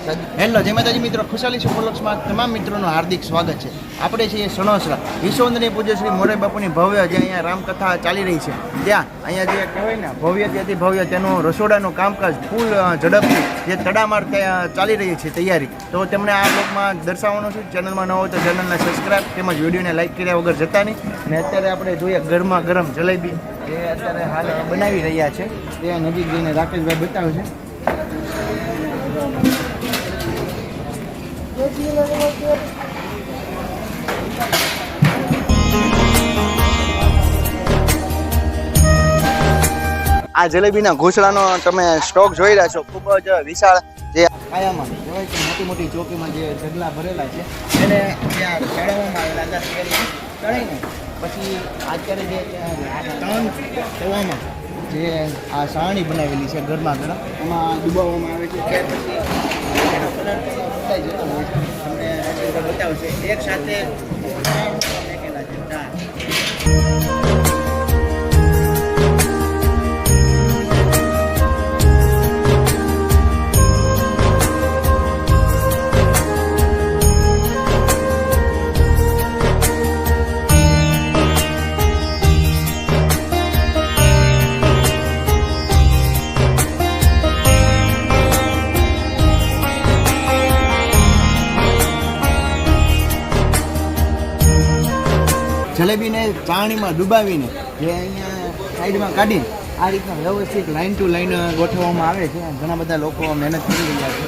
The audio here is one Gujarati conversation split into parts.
હેલો જય માતાજી મિત્રો, ખુશાલી સુપરલક્ષમાં તમામ મિત્રોનું હાર્દિક સ્વાગત છે. આપણે છીએ સણોસરા વિશ્વવંદનીય પૂજ્ય શ્રી મોરારી બાપુની ભવ્ય જે અહીંયા રામકથા ચાલી રહી છે, ત્યાં અહીંયા જે કહેવાય ને ભવ્ય ત્યાંથી ભવ્ય તેનું રસોડાનું કામકાજ ફૂલ ઝડપથી જે તડામાર ચાલી રહી છે તૈયારી. તો તેમણે આ બ્લોગમાં દર્શાવવાનું છે. ચેનલમાં ન હોય તો ચેનલને સબસ્ક્રાઈબ તેમજ વિડીયોને લાઈક કર્યા વગર જતા નહીં. અને અત્યારે આપણે જોઈએ ગરમા ગરમ જલેબી જે અત્યારે હાલ બનાવી રહ્યા છે, તે નજીક જઈને રાકેશભાઈ બતાવે છે. આ જલેબીના ઘોસડાનો તમે સ્ટોક જોઈ રહ્યા છો, ખૂબ જ વિશાળ જે આયામાં કહેવાય કે મોટી મોટી ચોકીમાં જે ઢગલા ભરેલા છે એને ત્યાં ચડાવવામાં આવેલા હતા. ચડાવીને પછી અત્યારે જે 3 તવામાં જે આ સાણી બનાવેલી છે ગરમા ગરમ, એમાં ડુબાવવામાં આવે છે. ત્યાર પછી એનો કલર બદલાઈ જતો હોય છે, તમને બતાવશે. એક સાથે નાખેલા છે 4. જલેબીને ચાણીમાં ડુબાવીને જે અહીંયા સાઈડમાં કાઢીને આ રીતના વ્યવસ્થિત લાઈન ટુ લાઈન ગોઠવવામાં આવે છે. ઘણા બધા લોકો મહેનત કરી રહ્યા છે.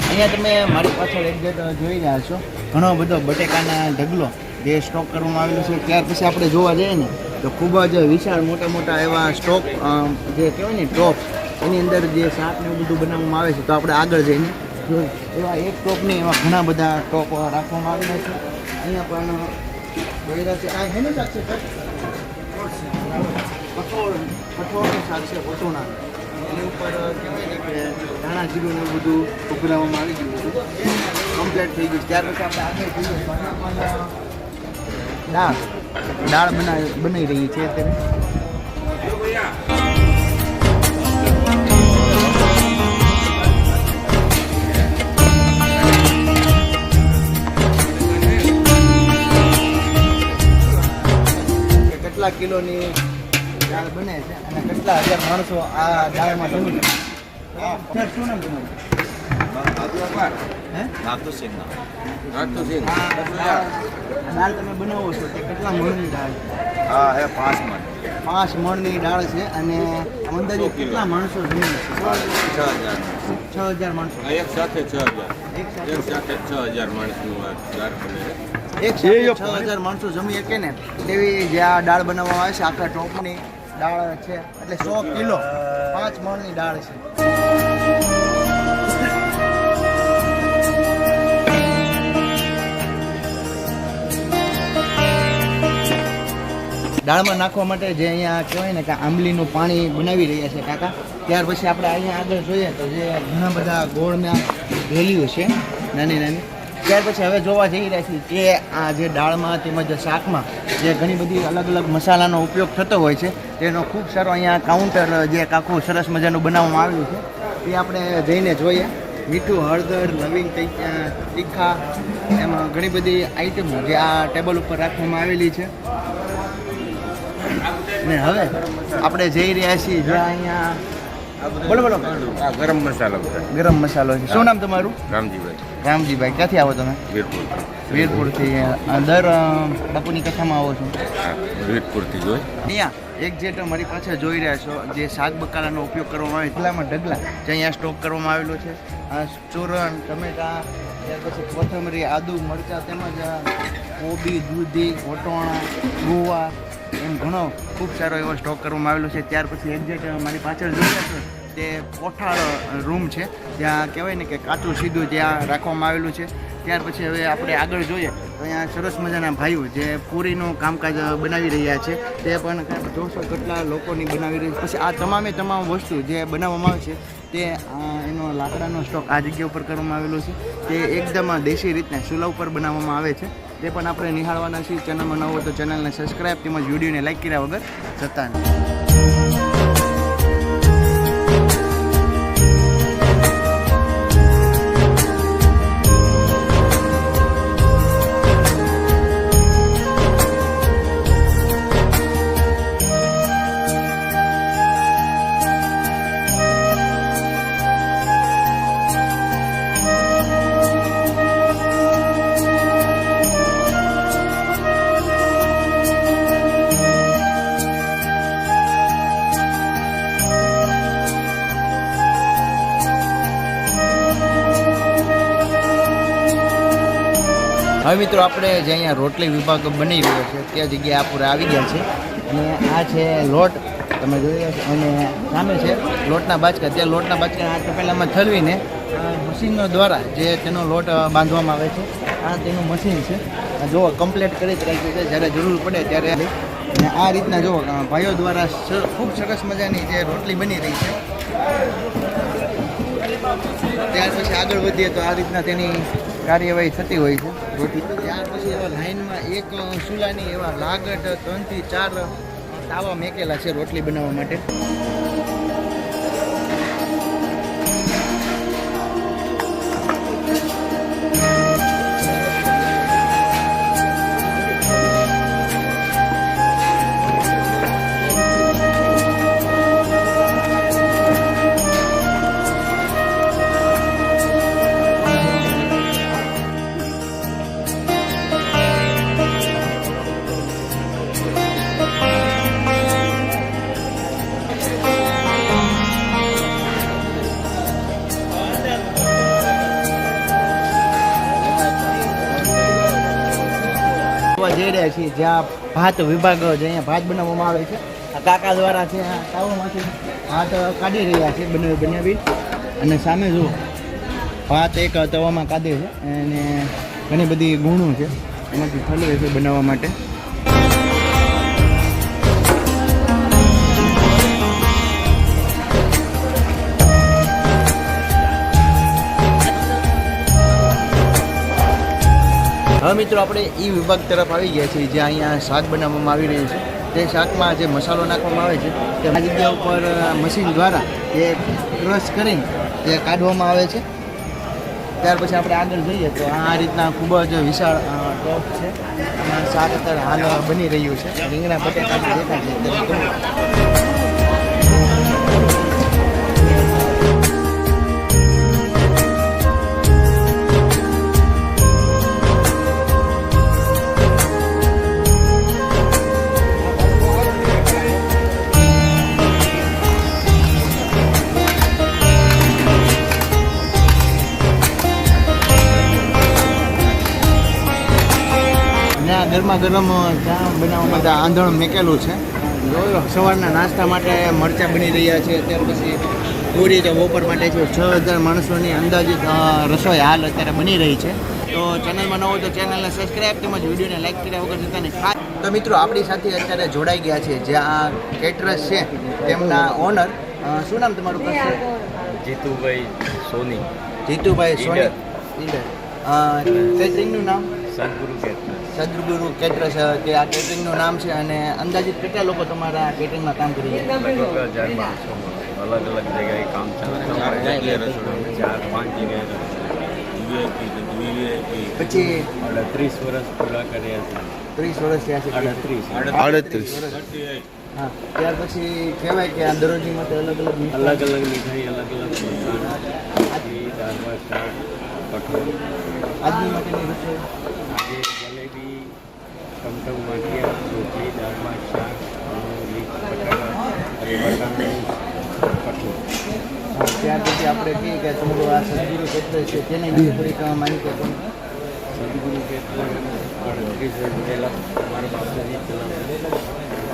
અહીંયા તમે મારી પાછળ એક્ઝેક્ટ જોઈ રહ્યા છો, ઘણો બધો બટેકાના ઢગલો જે સ્ટોક કરવામાં આવેલો છે. ત્યાર પછી આપણે જોવા જઈએ ને તો ખૂબ જ વિશાળ મોટા મોટા એવા સ્ટોક જે કહેવાય ને ટોપ, એની અંદર જે શાક ને એવું બધું બનાવવામાં આવે છે. તો આપણે આગળ જઈને જોઈએ એવા એક ટોપની એવા ઘણા બધા ટોપ રાખવામાં આવેલા છે. અહીંયા પણ છે આ હેનું શાક છે કઠોળનું શાક છે પટોણા. એની ઉપર કહેવાય ને કે ધાણા જીરું ને બધું ઉભરાવવામાં આવી ગયું હતું, કમ્પ્લીટ થઈ ગયું. ત્યાર પછી આપણે આગળ જોઈએ દાળ બનાવી રહી છે અત્યારે. કેટલા કિલોની દાળ બને છે અને કેટલા હજાર માણસો આ દાળમાં જમી છે. શું નામ તમારું? દાળ તમે બનાવો છો તે કેટલા મણની દાળ? 5 મણની દાળ છે. અને અંદાજે કેટલા માણસો જમી છે? 6,000 માણસો. એક સાથે 6,000 માણસનું દાળ બને. એક સાથે 6,000 માણસો જમી શકે ને તેવી જે આ દાળ બનાવવામાં આવે છે. આખા ટોપની દાળ છે એટલે 100 કિલો 5 મણની દાળ છે. દાળમાં નાખવા માટે જે અહીંયા કહેવાય ને કે આંબલીનું પાણી બનાવી રહ્યા છે કાકા. ત્યાર પછી આપણે અહીંયા આગળ જોઈએ તો જે ઘણા બધા ગોળના વેલીઓ છે નાની નાની. ત્યાર પછી હવે જોવા જઈ રહ્યા છીએ કે આ જે દાળમાં તેમજ શાકમાં જે ઘણી બધી અલગ અલગ મસાલાનો ઉપયોગ થતો હોય છે, તેનો ખૂબ સારો અહીંયા કાઉન્ટર જે આખું સરસ મજાનું બનાવવામાં આવ્યું છે, તે આપણે જઈને જોઈએ. મીઠું, હળદર, લવિંગ, તીખા, એમાં ઘણી બધી આઈટમો જે આ ટેબલ ઉપર રાખવામાં આવેલી છે. ને હવે આપણે જઈ રહ્યા છીએ જ્યાં અહીંયા બોલો ગરમ મસાલો. ગરમ મસાલો છે. શું નામ તમારું? રામજીભાઈ. રામજીભાઈ, ક્યાંથી આવો તમે? વીરપુરથી. દર બાપુની કથામાં આવો છો? વીરપુરથી જોઈ. અહીંયા એક જે મારી પાછળ જોઈ રહ્યા છો જે શાક બકાલાનો ઉપયોગ કરવામાં આવે એટલામાં ઢગલા જે અહીંયા સ્ટોક કરવામાં આવેલો છે. ચૂરણ, ટમેટા, ત્યાર પછી કોથમરી, આદુ, મરચાં તેમજ કોબી, દૂધી, વટોણા, ગુવા, એમ ઘણો ખૂબ સારો એવો સ્ટોક કરવામાં આવેલો છે. ત્યાર પછી એક્ઝેક્ટ મારી પાછળ જોઈએ છો તે કોઠાળ રૂમ છે, ત્યાં કહેવાય ને કે કાચું સીધું ત્યાં રાખવામાં આવેલું છે. ત્યાર પછી હવે આપણે આગળ જોઈએ તો અહીંયા સરસ મજાના ભાઈઓ જે પૂરીનું કામકાજ બનાવી રહ્યા છે, તે પણ જોશો કેટલા લોકોની બનાવી રહી છે. પછી આ તમામ વસ્તુ જે બનાવવામાં આવે છે તે એનો લાકડાનો સ્ટોક આ જગ્યા ઉપર કરવામાં આવેલો છે. તે એકદમ દેશી રીતના ચૂલા ઉપર બનાવવામાં આવે છે. તે પણ આપણે નિહાળવાના છીએ. ચેનલમાં ન હોય તો ચેનલને સબસ્ક્રાઈબ તેમજ વિડીયોને લાઈક કર્યા વગર જતા નહીં. હવે મિત્રો આપણે જે અહીંયા રોટલી વિભાગ બની રહ્યો છે ત્યાં જગ્યાએ આપણે આવી ગયા છે અને આ છે લોટ તમે જોઈ રહ્યા છો અને સામે છે લોટના બાચકા. ત્યાં લોટના બાચકા આ તપેલામાં ઠલવીને મશીન દ્વારા જે તેનો લોટ બાંધવામાં આવે છે. આ તેનું મશીન છે. જો કમ્પ્લીટ કરી જ રાખ્યું છે, જ્યારે જરૂર પડે ત્યારે. અને આ રીતના જો ભાઈઓ દ્વારા ખૂબ સરસ મજાની જે રોટલી બની રહી છે. ત્યાર પછી આગળ વધીએ તો આ રીતના તેની કાર્યવાહી થતી હોય છે રોટલી. ત્યાર પછી એવા લાઈનમાં એક ચૂલાની એવા લાગટ 3 થી 4 તાવા મેકેલા છે રોટલી બનાવવા માટે. જઈ રહ્યા છીએ જ્યાં ભાત વિભાગ જે અહીંયા ભાત બનાવવામાં આવે છે. આ કાકા દ્વારા છે આ તાવામાંથી ભાત કાઢી રહ્યા છે બનાવી. અને સામે જુઓ ભાત એક તવામાં કાઢે છે અને ઘણી બધી ગુણો છે એમાંથી ઠલવે છે બનાવવા માટે. હવે મિત્રો આપણે એ વિભાગ તરફ આવી ગયા છીએ જ્યાં અહીંયા શાક બનાવવામાં આવી રહ્યું છે. તે શાકમાં જે મસાલો નાખવામાં આવે છે તે આ જગ્યા ઉપર મશીન દ્વારા એ ક્રશ કરીને તે કાઢવામાં આવે છે. ત્યાર પછી આપણે આગળ જઈએ તો આ રીતના ખૂબ જ વિશાળ ટોપ છે. આમાં શાક અત્યારે હાલ બની રહ્યું છે. રીંગણા બટાકા દેખાય છે અત્યારે. ગરમા ગરમ ચા બનાવવા માટે આંધણ મેકેલું છે. જોયો સવારના નાસ્તા માટે મરચાં બની રહ્યા છે. ત્યાર પછી પૂરી તો બપોર માટે છે. 6000 માણસોની અંદાજિત રસોઈ હાલ અત્યારે બની રહી છે. તો ચેનલમાં ન હોય તો ચેનલને સબસ્ક્રાઈબ તેમજ વિડીયોને લાઈક કર્યા વગર જતા નહીં. તો મિત્રો આપણી સાથે અત્યારે જોડાઈ ગયા છે જે આ કેટરસ છે તેમના ઓનર. શું નામ તમારું? જીતુભાઈ સોની. જીતુભાઈ સોની. કેટરિંગનું નામ? સદગુરુ કેટરસ કે આ કેટરિંગનું નામ છે. અને અંદાજિત કેટલા લોકો તમારા કેટરિંગમાં કામ કરી રહ્યા? અલગ અલગ જગ્યાએ કામ ચાલે. 4-5 જગ્યાએ પછી 30 વર્ષ પૂરા કર્યા છે. 30 વર્ષ થયા છે. 38. હા. ત્યાર પછી કહેવાય કે આ દરરોજની માટે અલગ અલગ મીઠાઈ, અલગ અલગ દાળ ભાત, શાક, કઠોળ. આજની માટેની રસોઈ આજે જલેબી, ટમટમ માઠિયા, રોટલી, દાળ ભાત, શાક, બટાકા, કઠોળ. ત્યાર પછી આપણે કહીએ કે તમારું આ સદગુરુ કેટરસ છે તેની વિશે થોડીક માહિતી આપો. સદગુરુ કેટરસ 38 વર્ષ પહેલાં મારા બાપુજી પહેલાં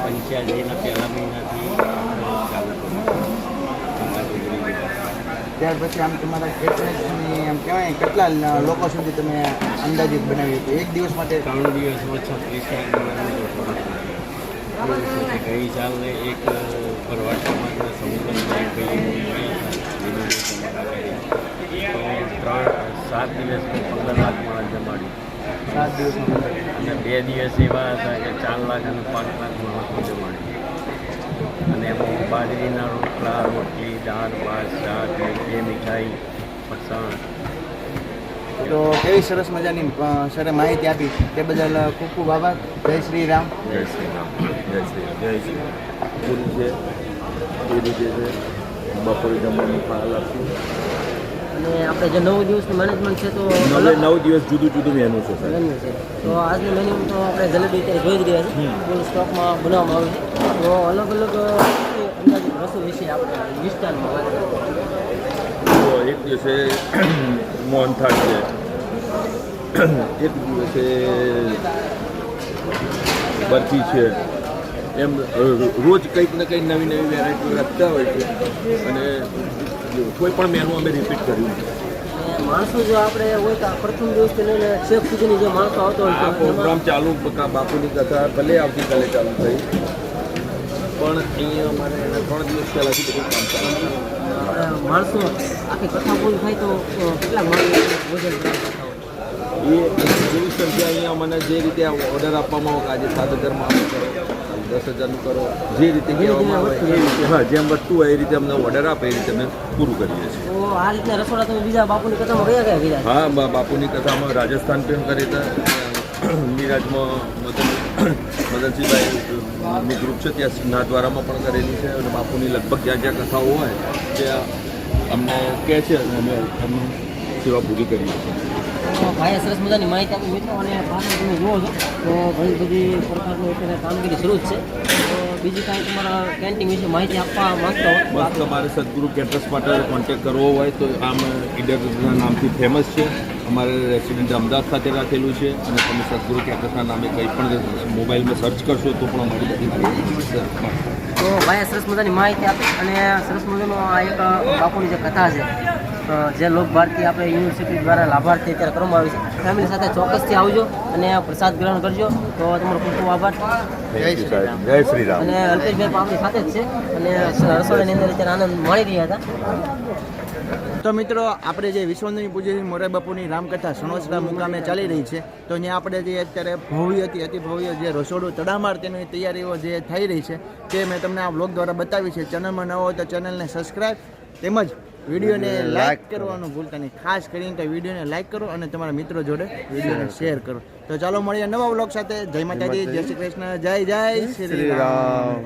85ના પહેલા મહિનાથી ચાલુ કર્યું. ત્યાર પછી આમ તમારા કેટરસની આમ કહેવાય કેટલા લોકો સુધી તમે અંદાજિત બનાવી હતું એક દિવસ માટે? 3 દિવસમાં 36 ગઈ સાલને એક પરવાટામાં સમુદ્રમાં તો 7 દિવસમાં 15 લાખ માણસ જમાડ્યું. 7 દિવસમાં અને 2 દિવસ એવા હતા કે 4 લાખ અને 5 લાખ માણસો જમાડ્યું. અને એમાં બાજરીના રોટલા, રોટલી, દાળ ભાત, શાક, મીઠાઈ, ફરસાણ. તો કેવી સરસ મજાની સરે માહિતી આપી તે બદલ ખૂબ ખૂબ આભાર. જય શ્રી રામ. જય શ્રી રામ. જય શ્રી રામ. જય શ્રી રામ. પૂરી છે એ રીતે છે. બપોરે જમવાનું ફાળ આપ્યું. અને આપણે જે 9 દિવસનું મેનેજમેન્ટ છે તો 9 દિવસ જુદું મેનુ છે સર. મેનુ છે તો આજનું મેનુ તો આપણે જલેબી અત્યારે જોઈ જ રહ્યા છીએ. ફૂલ સ્ટોકમાં બનાવવામાં આવે છે. તો અલગ અલગ અંદાજિત રસોઈ વિશે આપણે વિસ્તારમાં વાત કરીએ. તો એક દિવસે મોહનથાળ છે, એક દિવસે બરફી છે, એમ રોજ કંઈક ને કંઈક નવી નવી વેરાયટી રાખતા હોય છે અને કોઈ પણ મેનુ અમે રિપીટ કર્યું છે. અને માણસો જો આપણે હોય તો પ્રથમ દિવસથી લઈને છેક સુધીની જે માણસો આવતો હોય આ તો પ્રોગ્રામ ચાલુ બાપુની કથા ભલે આવતીકાલે ચાલુ થઈ, પણ અહીંયા અમારે એના 3 દિવસ પહેલાંથી બધું કામ ચાલુ છે. આપણે માણસો આખી કથા પૂરી થાય તો કેટલાક માણસો ભોજન પ્રાપ્ત થતા હોય? એ જેવી સંખ્યા અહીંયા મને જે રીતે ઓર્ડર આપવામાં આવે કે આજે 7,000માં આવું કરો, 10,000નું કરો, જે રીતે કહેવામાં આવે એ રીતે, હા, જેમ વધતું હોય એ રીતે અમને ઓર્ડર આપે એ રીતે અમે પૂરું કરીએ છીએ. તો આ રીતના રસોડા તમે બીજા બાપુની કથામાં કયા કયા કર્યા? હા, બાપુની કથામાં રાજસ્થાન પણ કરી હતા, મિરાજમાં મદનસિંહભાઈનું ગ્રુપ છે ત્યાં નાથદ્વારામાં પણ કરેલી છે, અને બાપુની લગભગ જ્યાં જ્યાં કથાઓ હોય ત્યાં અમને કહે છે અને અમે એમની સેવા પૂરી કરીએ છીએ. તો ભાઈએ સરસ મજાની માહિતી આપી મિત્રો, અને પાછળ તમે જુઓ છો તો ઘણી બધી પ્રકારની અત્યારે કામગીરી શરૂ જ છે. તો બીજી કાંઈ તમારા કેન્ટીન વિશે માહિતી આપવા માંગતો હો તો બસ તમારે સદગુરુ કેટરર્સ માટે કોન્ટેક્ટ કરવો હોય તો આમ ઈડરના નામથી ફેમસ છે. અમારે રેસિડેન્ટ અમદાવાદ ખાતે રાખેલું છે, અને તમે સદગુરુ કેટરર્સના નામે કંઈ પણ મોબાઈલમાં સર્ચ કરશો તો પણ અમારી બધી માહિતી મળશે. તો ભાઈએ સરસ મજાની માહિતી આપી, અને સરસ મજાનો આ એક બાપુની જે કથા છે જે લોક ભારતી આપણે યુનિવર્સિટી દ્વારા લાભાર્થી અત્યારે કરવામાં આવી છે, ફેમિલી સાથે ચોક્કસથી આવજો અને પ્રસાદ ગ્રહણ કરજો. તો તમારો ખૂબ ખૂબ આભાર. જય શ્રી રામ. અને અલ્પેશભાઈ પણ આપણી સાથે જ છે, અને રસોડાની અંદર અત્યારે આનંદ માણી રહ્યા હતા. તો મિત્રો આપણે જે વિશ્વની પૂજ્ય મોરારી બાપુની રામકથા સણોસરા મુકામે ચાલી રહી છે, તો ત્યાં આપણે જે અત્યારે ભવ્યથી અતિ ભવ્ય જે રસોડું તડામાર તેની તૈયારીઓ જે થઈ રહી છે તે મેં તમને આ બ્લોગ દ્વારા બતાવી છે. ચેનલમાં નવો હોય તો ચેનલને સબસ્ક્રાઈબ તેમજ વિડીયોને લાઇક કરવાનું ભૂલતા નહીં. ખાસ કરીને તો વિડીયોને લાઇક કરો અને તમારા મિત્રો જોડે વિડીયોને શેર કરો. તો ચાલો મળીએ નવા બ્લોગ સાથે. જય માતાજી, જય શ્રી કૃષ્ણ, જય જય શ્રી રામ.